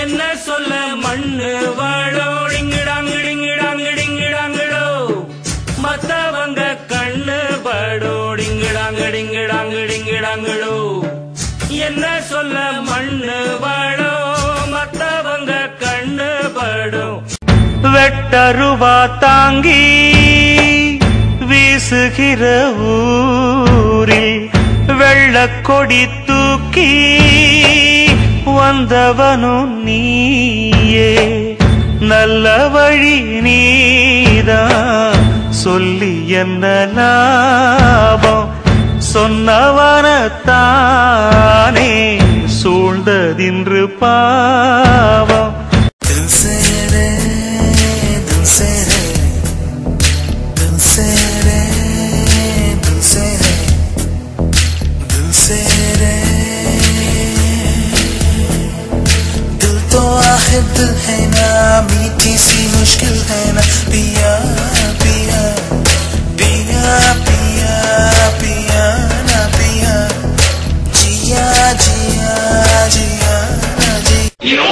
என்ன சொல்ல மண்ணு வாழோடிங்கிடாங்கிடிங்கிடாங்கிடிங்கிடாங்கிடோ மத்தவங்க கண்ணு படோடிங்கிடாங்கிடிங்கிடாங்கிடிங்கிடாங்கிடோ என்ன சொல்ல மண்ணு வாழோ மத்தவங்க கண்ணு படும் வெட்டருவா தாங்கி வீசுகிற ஊரில் வெள்ளக்கொடி தூக்கி வந்தவனும் நீயே நல்ல வழி நீதான் சொல்லி என்ன லாபம் சொன்னவனத்தானே சூழ்ந்ததின்று பாவம் दिल है ना मीठी सी मुश्किल है ना पिया पिया पिया पिया पिया ना पिया जिया जिया जिया ना जिया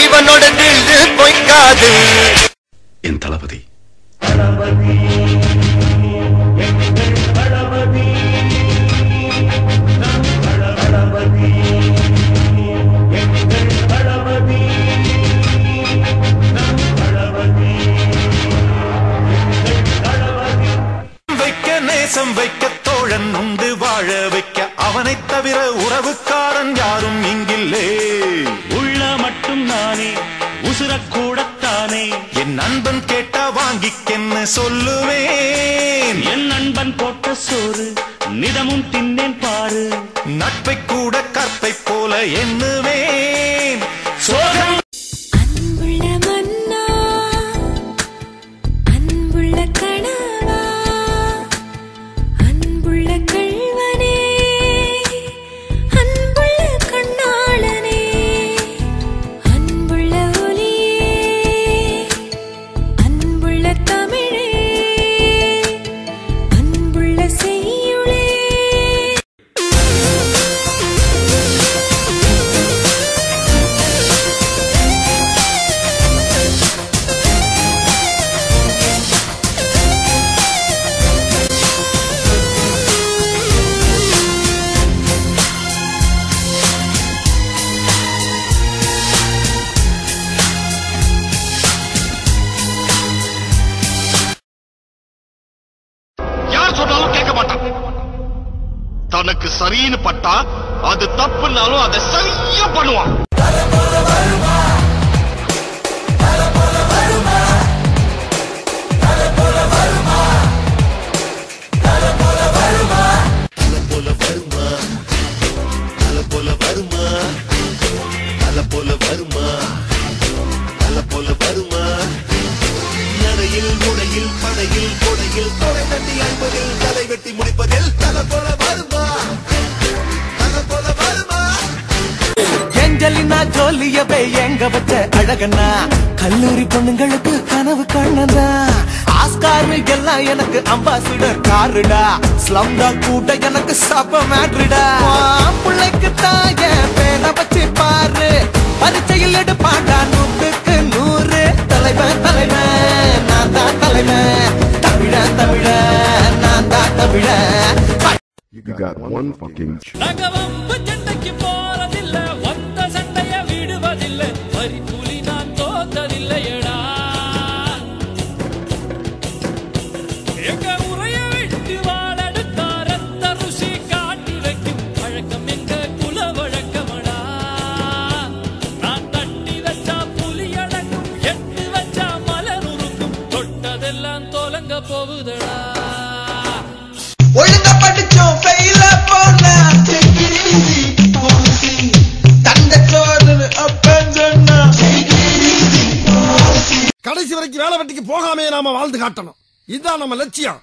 இவனோட தில்லு பொய்க்காது என் தளபதி வைக்க நேசம் வைக்க தோழன் உண்டு வாழ வைக்க அவனைத் தவிர உறவுக்காரன் யாரும் இங்கில்லே நானே உசுரக்கூடத்தானே என் நண்பன் கேட்டா வாங்கிக்கென்னு சொல்லுவேன் என் நண்பன் போட்ட சோறு நிதமும் தின்னேன் பாரு நட்பை கூட கற்பை போல எண்ணுவேன் சோகம் தனக்கு சரின்னு பட்டா அது தப்புனாலும் அதை சரியா பண்ணுவான். ஜோலியவே எங்க வச்ச அழகனா கல்லூரி பொண்ணுங்களுக்கு கனவு கண்ணதா ஆஸ்கார் எல்லாம் எனக்கு அம்பாசிடர் காருடா ஸ்லம்டா கூட எனக்கு சாப்ப மேட்ருடா பிள்ளைக்கு தாய பேரை வச்சு பாரு பரீட்சையில் எடுப்பாண்டா 100க்கு 100 தலைவன் தலைவன் நான் தான் தலைவன் தமிழன் தமிழன் நான் தான் தமிழன். You got one fucking தொட்டதெல்லாம் தோலங்க போகுதடா. ஒழுங்கா படிச்சோம் ஃபெயில போனா தண்டச்சோறு அப்பன்னா கடைசி வரைக்கும் வேலை வெட்டிக்கு போகாமே நாம வாழ்ந்து காட்டணும். இதுதான் நம்ம லட்சியம்.